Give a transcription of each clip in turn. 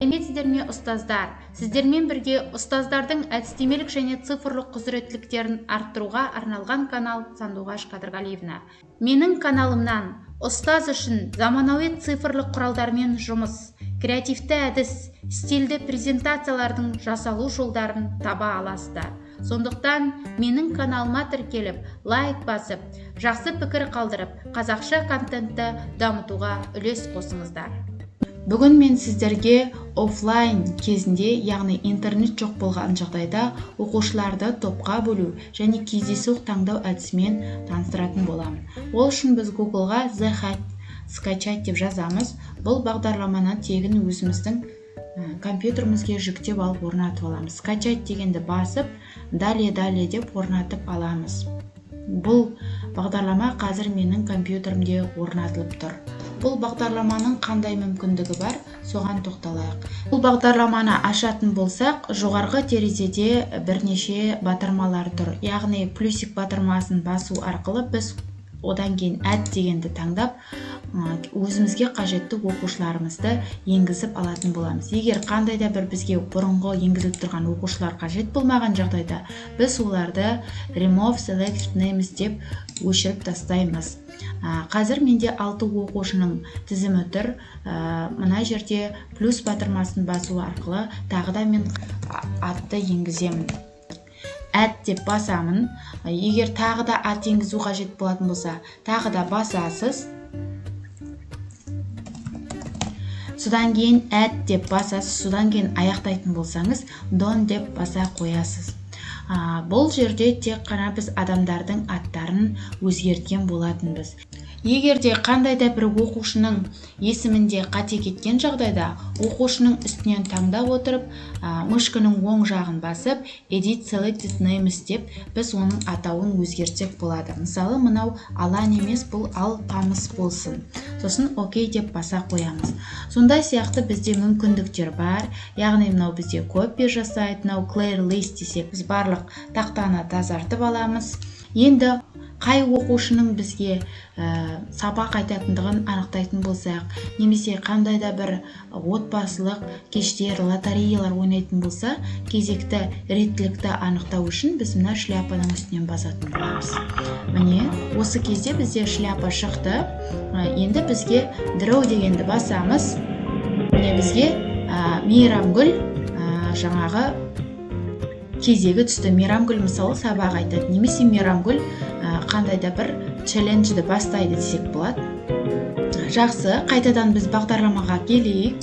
сәлеметсіздер ме ұстаздар? Сіздермен бірге ұстаздардың әдістемелік және цифрлық құзыреттіліктерін арттыруға арналған канал Сандуғаш Қадырғалиевна. Менің каналымнан ұстаз үшін заманауи цифрлық құралдармен жұмыс, креативті әдіс, стильді презентациялардың жасалу жолдарын таба аласыздар. Сондықтан менің каналыма тіркеліп, лайк басып, жақсы пікір қалдырып, қазақша контентті дамытуға үлес қосыңыздар. Бүгін мен сіздерге офлайн кезінде, яғни интернет жоқ болған жағдайда оқушыларды топқа бөлу және кездейсоқ таңдау әдісімен таныстыратын боламын. Ол үшін біз Google-ға скачать деп жазамыз. Бұл бағдарламаны тегін өзіміздің компьютерімізге жүктеп алып орнатып аламыз. Скачать дегенді басып, далее деп орнатып аламыз. Бұл бағдарлама қазір менің компьютерімде орнатылып тұр. Бұл бағдарламаның қандай мүмкіндігі бар, соған тоқталайық. Бұл бағдарламаны ашатын болсақ, жоғарғы терезеде бірнеше батырмалар тұр. Яғни плюсик батырмасын басу арқылы біз одан кейін әд дегенді таңдап, өзімізге қажетті оқушыларымызды енгізіп алатын боламыз. Егер қандай да бір бізге бұрынғы енгізіліп тұрған оқушылар қажет болмаған жағдайда, біз оларды remove select names деп өшіріп тастаймыз. Қазір менде 6 оқушының тізімі тұр. Мына жерде плюс батырмасын басу арқылы тағы да мен атты енгіземін. Әд деп басамын. Егер тағы да ат енгізу қажет болатын болса, тағы да басасыз. Содан кейін әд деп басасыз. Содан кейін аяқтайтын болсаңыз, done деп баса қоясыз. Бұл жерде тек қана біз адамдардың аттарын өзгерткен болатынбыз. Егер де қандай да бір оқушының есімінде қате кеткен жағдайда, оқушының үстінен таңдап отырып, мышканың оң жағын басып, edit selected names деп біз оның атауын өзгертсек болады. Мысалы, мынау алан емес, бұл ал қамыс болсын. Сосын окей деп баса қоямыз. Сондай сияқты бізде мүмкіндіктер бар. Яғни мынау бізде копия жасайды, мынау clear list десек, біз барлық тақтаны тазартып аламыз. Енді қай оқушының бізге сабақ айтатындығын анықтайтын болсақ, немесе қандай да бір отбасылық кештер, лотереялар ойнайтын болса, кезекті реттілікті анықтау үшін біз мына шляпаның үстінен басатын боламыз. Міне, осы кезде бізде шляпа шықты. Енді бізге draw дегенді басамыз. Міне бізге Мейрамгүл жаңағы кезегі түсті. Мейрамгүл мысалы сабақ айтады, немесе Мейрамгүл қандай да бір челленджді бастайды десек болады. Жақсы, қайтадан біз бағдарламаға келейік.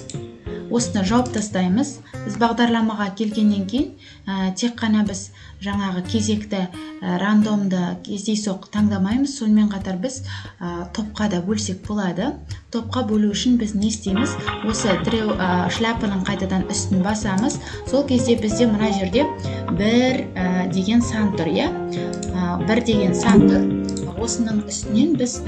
Осыны жауып тастаймыз. Біз бағдарламаға келгеннен кейін тек қана біз жаңағы кезекті рандомды кездейсоқ таңдамаймыз. Сонымен қатар біз топқа да бөлсек болады. Топқа бөлу үшін біз не істейміз? Осы шляпаның қайтадан үстін басамыз. Сол кезде бізде мына жерде 1 деген сан тұр, иә? 1 деген сан тұр. Осының үстінен біз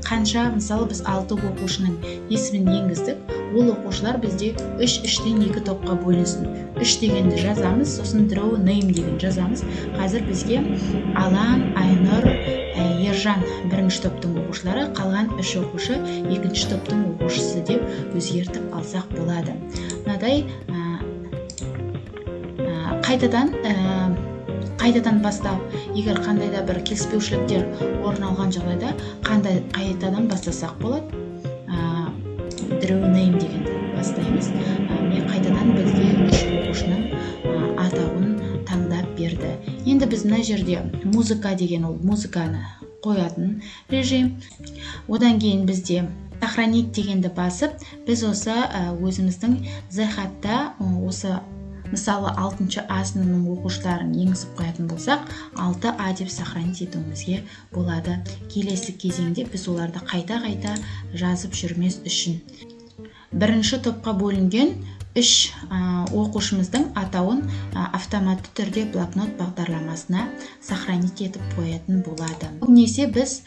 қанша, мысалы біз 6 оқушының есімін енгіздік. Ол оқушылар бізде 3-3-тен 2 топқа бөлінсін. 3 дегенді жазамыз, сосын draw name деген жазамыз. Қазір бізге Алан, Айнұр, Ержан бірінші топтың оқушылары, қалған 3 оқушы екінші топтың оқушысы деп өзгертіп алсақ болады. Мынадай қайтадан бастап, егер қандай да бір келіспеушіліктер орын алған жағдайда қайтадан бастасақ болады. Draw name дегенді бастаймыз. Міне қайтадан бізге 3 оқушының атауын таңдап берді. Енді біз мына жерде музыка деген, ол музыканы қоятын режим. Одан кейін бізде сохранить дегенді басып, біз осы өзіміздің зхатта осы мысалы 6-шы А сыныбының оқушыларын енгізіп қоятын болсақ, 6А деп сохранить етуімізге болады. Келесі кезеңде біз оларды қайта жазып жүрмес үшін. Бірінші топқа бөлінген 3 оқушымыздың атауын автоматты түрде блокнот бағдарламасына сохранить етіп қоятын болады. Көбінесе біз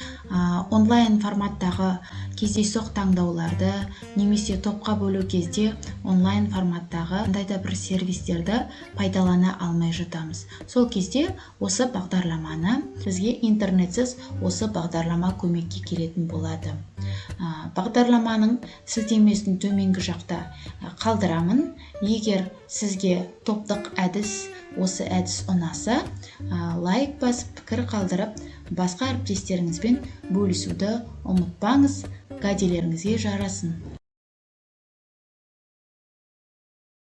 онлайн форматтағы кездейсоқ таңдауларды немесе топқа бөлу кезде онлайн форматтағы қандай да бір сервистерді пайдалана алмай жатамыз. Сол кезде осы бағдарламаны бізге интернетсіз осы бағдарлама көмекке келетін болады. бағдарламаның сілтемесін төменгі жақта қалдырамын. Егер сізге топтық әдіс, осы әдіс ұнаса, лайк басып, пікір қалдырып, басқа әріптестеріңізбен бөлісуді ұмытпаңыз. Кәделеріңізге жарасын.